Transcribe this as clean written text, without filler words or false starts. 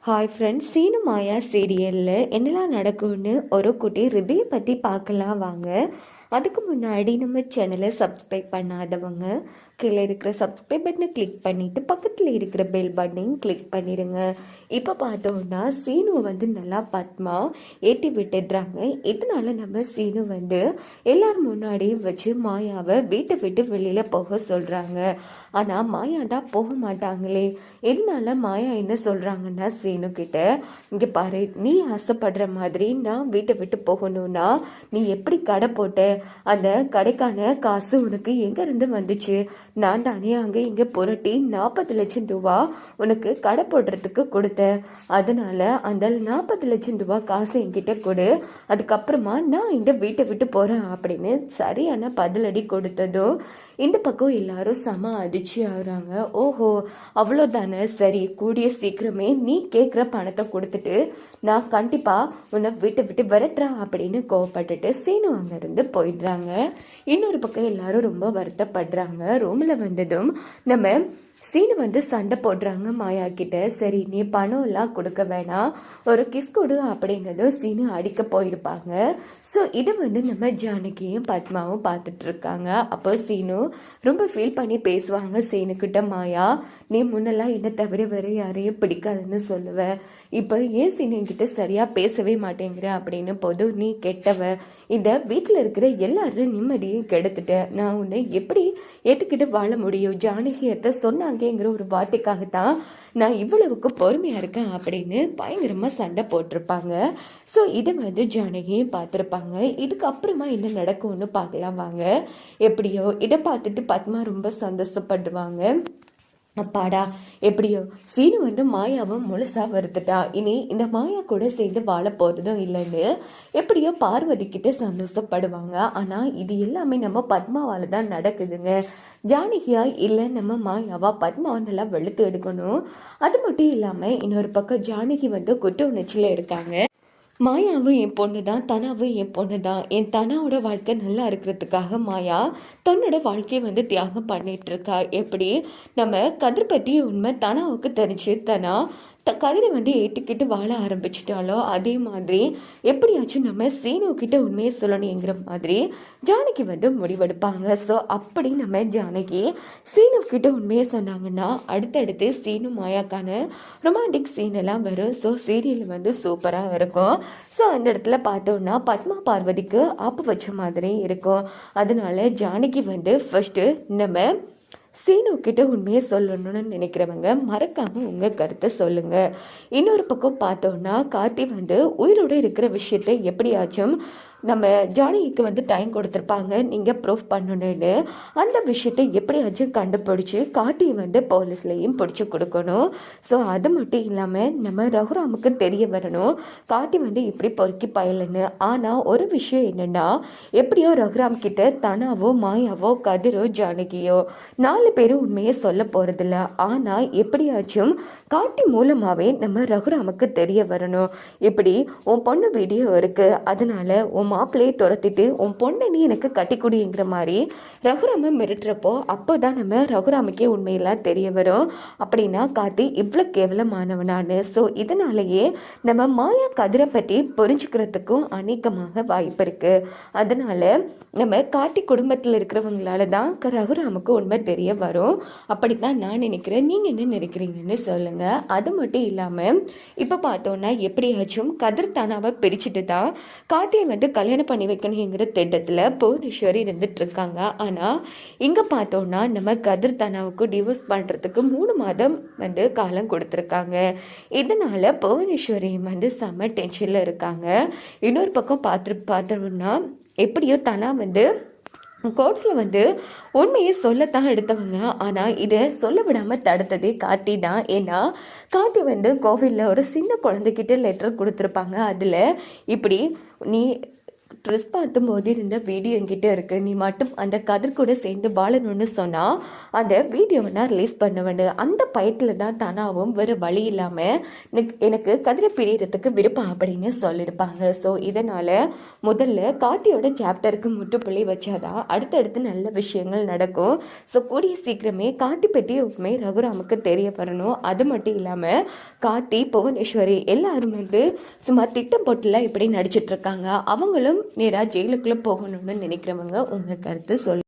Hi friends, Seenu மாயா சீரியலில் என்னெல்லாம் நடக்கும்னு ஒரு குட்டி ரிவ்யூ பற்றி பார்க்கலாம் வாங்க. அதுக்கு முன்னாடி நம்ம சேனலை சப்ஸ்கிரைப் பண்ணாதவங்க கீழே இருக்கிற சப்ஸ்கிரைப் பட்டனை கிளிக் பண்ணிவிட்டு பக்கத்தில் இருக்கிற பெல் பட்டனையும் கிளிக் பண்ணிடுங்க. இப்போ பார்த்தோம்னா சீனு வந்து நல்லா பத்மா ஏற்றி விட்டுடுறாங்க. இதனால நம்ம சீனு வந்து எல்லாரும் முன்னாடியும் வச்சு மாயாவை வீட்டை விட்டு வெளியில் போக சொல்கிறாங்க. ஆனால் மாயா தான் போக மாட்டாங்களே. இதனால மாயா என்ன சொல்கிறாங்கன்னா சீனு கிட்ட, இங்கே பாரு, நீ ஆசைப்படுற மாதிரி நான் வீட்டை விட்டு போகணும்னா நீ எப்படி கடை போட்ட, அந்த கடைக்கான காசு உனக்கு எங்கேருந்து வந்துச்சு? நான் தானே அங்கே இங்கே புரட்டி 40 லட்சம் ரூபா உனக்கு கடை போடுறதுக்கு கொடுத்தேன். அதனால அந்த 40 லட்சம் ரூபா காசு என்கிட்ட கொடு, அதுக்கப்புறமா நான் இந்த வீட்டை விட்டு போகிறேன் அப்படின்னு சரியான பதிலடி கொடுத்ததும் இந்த பக்கம் எல்லாரும் செம அதிர்ச்சி ஆகுறாங்க. ஓஹோ, அவ்வளோதானே, சரி, கூடிய சீக்கிரமே நீ கேட்குற பணத்தை கொடுத்துட்டு நான் கண்டிப்பாக உன்னை வீட்டை விட்டு விரட்டுறேன் அப்படின்னு கோவப்பட்டுட்டு சீனு அங்கேருந்து போயிடுறாங்க. இன்னொரு பக்கம் எல்லாரும் ரொம்ப வருத்தப்படுறாங்க. ரூமில் வந்ததும் நம்ம சீனு வந்து சண்டை போடுறாங்க மாயா கிட்ட. சரி, நீ பணம் எல்லாம் கொடுக்க வேணாம், ஒரு கிஸ் கொடு அப்படிங்கிறதும் சீனு அடிக்க போயிருப்பாங்க. ஸோ இது வந்து நம்ம ஜானகியும் பத்மாவும் பார்த்துட்டு இருக்காங்க. அப்போ சீனு ரொம்ப ஃபீல் பண்ணி பேசுவாங்க சீனுக்கிட்ட. மாயா, நீ முன்னெல்லாம் என்னை தவிர வேறு யாரையும் பிடிக்காதுன்னு சொல்லுவேன், இப்போ ஏன் சீனு என்கிட்ட சரியாக பேசவே மாட்டேங்கிற அப்படின்னு போது, நீ கெட்டவ, இந்த வீட்டில் இருக்கிற எல்லாரும் நிம்மதியும் கெடுத்துட்ட, நான் உன்னை எப்படி ஏற்றுக்கிட்டு வாழ முடியும்? ஜானகியத்தை சொன்னாங்கங்கிற ஒரு வார்த்தைக்காகத்தான் நான் இவ்வளவுக்கு பொறுமையாக இருக்கேன் அப்படின்னு பயங்கரமாக சண்டை போட்டிருப்பாங்க. ஸோ இதை வந்து ஜானகியும் பார்த்துருப்பாங்க. இதுக்கப்புறமா என்ன நடக்கும்னு பார்க்கலாம் வாங்க. எப்படியோ இதை பார்த்துட்டு பத்மா ரொம்ப சந்தோஷப்படுவாங்க. அப்பாடா, எப்படியோ சீனு வந்து மாயாவை முழுசா வருத்துட்டா, இனி இந்த மாயா கூட சேர்ந்து வாழ போகிறதும் இல்லைன்னு எப்படியோ பார்வதி கிட்ட சந்தோஷப்படுவாங்க. ஆனால் இது எல்லாமே நம்ம பத்மாவால் தான் நடக்குதுங்க. ஜானகியா இல்லை நம்ம மாயாவா பத்மாவை நல்லா வெளுத்து எடுக்கணும். அது மட்டும் இல்லாமல் இன்னொரு பக்கம் ஜானகி வந்து குற்ற உணர்ச்சியில் இருக்காங்க. மாயாவும் என் பொண்ணு தான், தனாவும் என் பொண்ணு தான். என் தனாவோட வாழ்க்கை நல்லா இருக்கிறதுக்காக மாயா தன்னோட வாழ்க்கையை வந்து தியாகம் பண்ணிட்டு இருக்கா. எப்படி நம்ம கதிர் பற்றி உண்மை தனாவுக்கு தெரிஞ்சு தனா கதிரை வந்து ஏற்றுக்கிட்டு வாழ ஆரம்பிச்சிட்டாலோ அதே மாதிரி எப்படியாச்சும் நம்ம சீனு கிட்ட உண்மையை சொல்லணுங்கிற மாதிரி ஜானகி வந்து முடிவெடுப்பாங்க. ஸோ அப்படி நம்ம ஜானகி சீனு கிட்ட உண்மையை சொன்னாங்கன்னா அடுத்தடுத்து சீனு மாயாக்கான ரொமான்டிக் சீன் எல்லாம் வரும். ஸோ சீரியல் வந்து சூப்பராக இருக்கும். ஸோ அந்த இடத்துல பார்த்தோன்னா பத்மா பார்வதிக்கு ஆப்பு வச்ச மாதிரி இருக்கும். அதனால ஜானகி வந்து ஃபர்ஸ்ட்டு நம்ம சீனு கிட்ட உண்மையை சொல்லணும்னு நினைக்கிறவங்க மறக்காம உங்க கருத்தை சொல்லுங்க. இன்னொரு பக்கம் பார்த்தோம்னா கார்த்தி வந்து உயிரோடு இருக்கிற விஷயத்தை எப்படியாச்சும் நம்ம ஜானகிக்கு வந்து டைம் கொடுத்துருப்பாங்க, நீங்கள் ப்ரூஃப் பண்ணணுன்னு. அந்த விஷயத்தை எப்படியாச்சும் கண்டுபிடிச்சி கார்த்தியை வந்து போலீஸ்லேயும் பிடிச்சி கொடுக்கணும். ஸோ அது மட்டும் இல்லாமல் நம்ம ரகுராமுக்கு தெரிய வரணும் கார்த்தி வந்து இப்படி பொறுக்கி பயலன்னு. ஆனால் ஒரு விஷயம் என்னென்னா, எப்படியோ ரகுராம் கிட்ட தனாவோ மாயாவோ கதிரோ ஜானகியோ 4 பேரும் உண்மையை சொல்ல போகிறதில்ல. ஆனால் எப்படியாச்சும் கார்த்தி மூலமாகவே நம்ம ரகுராமுக்கு தெரிய வரணும். இப்படி உன் பொண்ணு வீடியோ இருக்குது, அதனால உன் மாப்பிள்ளையை துரத்திட்டு உன் பொண்ணை நீ எனக்கு கட்டி குடிங்கிற மாதிரி ரகுராம மிரட்டுறப்போ அப்போ தான் நம்ம ரகுராமுக்கே உண்மையெல்லாம் தெரிய வரும். அப்படின்னா கார்த்தி இவ்வளோ கேவலமானவனான்னு. ஸோ இதனாலேயே நம்ம மாயா கதிரை பற்றி புரிஞ்சுக்கிறதுக்கும் அநேகமாக வாய்ப்பு இருக்குது. அதனால நம்ம கார்த்தி குடும்பத்தில் இருக்கிறவங்களால தான் ரகுராமுக்கு உண்மை தெரிய வரும். அப்படித்தான் நான் நினைக்கிறேன். நீங்கள் என்ன நினைக்கிறீங்கன்னு சொல்லுங்கள். அது மட்டும் இல்லாமல் இப்போ பார்த்தோன்னா எப்படியாச்சும் கதிர் தானாவை பிரிச்சுட்டு தான் கார்த்தியை வந்து கல்யாணம் பண்ணி வைக்கணுங்கிற திட்டத்தில் புவனேஸ்வரி இருந்துட்டு இருக்காங்க. ஆனால் இங்கே பார்த்தோன்னா நம்ம கதிர் தனாவுக்கு டிவோர்ஸ் பண்ணுறதுக்கு 3 மாதம் வந்து காலம் கொடுத்துருக்காங்க. இதனால் புவனேஸ்வரி வந்து செம்ம டென்ஷனில் இருக்காங்க. இன்னொரு பக்கம் பார்த்தோம்னா எப்படியோ தனா வந்து கோர்ட்ஸில் வந்து உண்மையை சொல்லத்தான் எடுத்தவங்க. ஆனால் இதை சொல்ல விடாமல் தடுத்ததே கார்த்தி தான். ஏன்னா கார்த்தி வந்து கோவிலில் ஒரு சின்ன குழந்தைகிட்ட லெட்டர் கொடுத்துருப்பாங்க. அதில் இப்படி நீ ட்ரெஸ் பார்த்தும்போது இருந்த வீடியோ என்கிட்ட இருக்குது, நீ மட்டும் அந்த கதிர் கூட சேர்ந்து வாழணும்னு சொன்னால் அந்த வீடியோவை நான் ரிலீஸ் பண்ணுவேன்னு. அந்த பயத்தில் தான் தனாவும் வேறு வழி இல்லாமல் எனக்கு கதிரை பிரியறதுக்கு விருப்பம் அப்படின்னு சொல்லியிருப்பாங்க. ஸோ இதனால் முதல்ல கார்த்தியோட சாப்டருக்கு முற்றுப்புள்ளி வச்சாதான் அடுத்தடுத்து நல்ல விஷயங்கள் நடக்கும். ஸோ கூடிய சீக்கிரமே கார்த்தி பற்றிய உண்மை ரகுராமுக்கு தெரிய வரணும். அது மட்டும் இல்லாமல் கார்த்தி, புவனேஸ்வரி எல்லாரும் வந்து சும்மா திட்டம் போட்டுலாம் இப்படி நடிச்சிட்ருக்காங்க. அவங்களும் நேராக ஜெயிலுக்குள்ளே போகணும்னு நினைக்கிறவங்க உங்கள் கருத்து சொல்லு.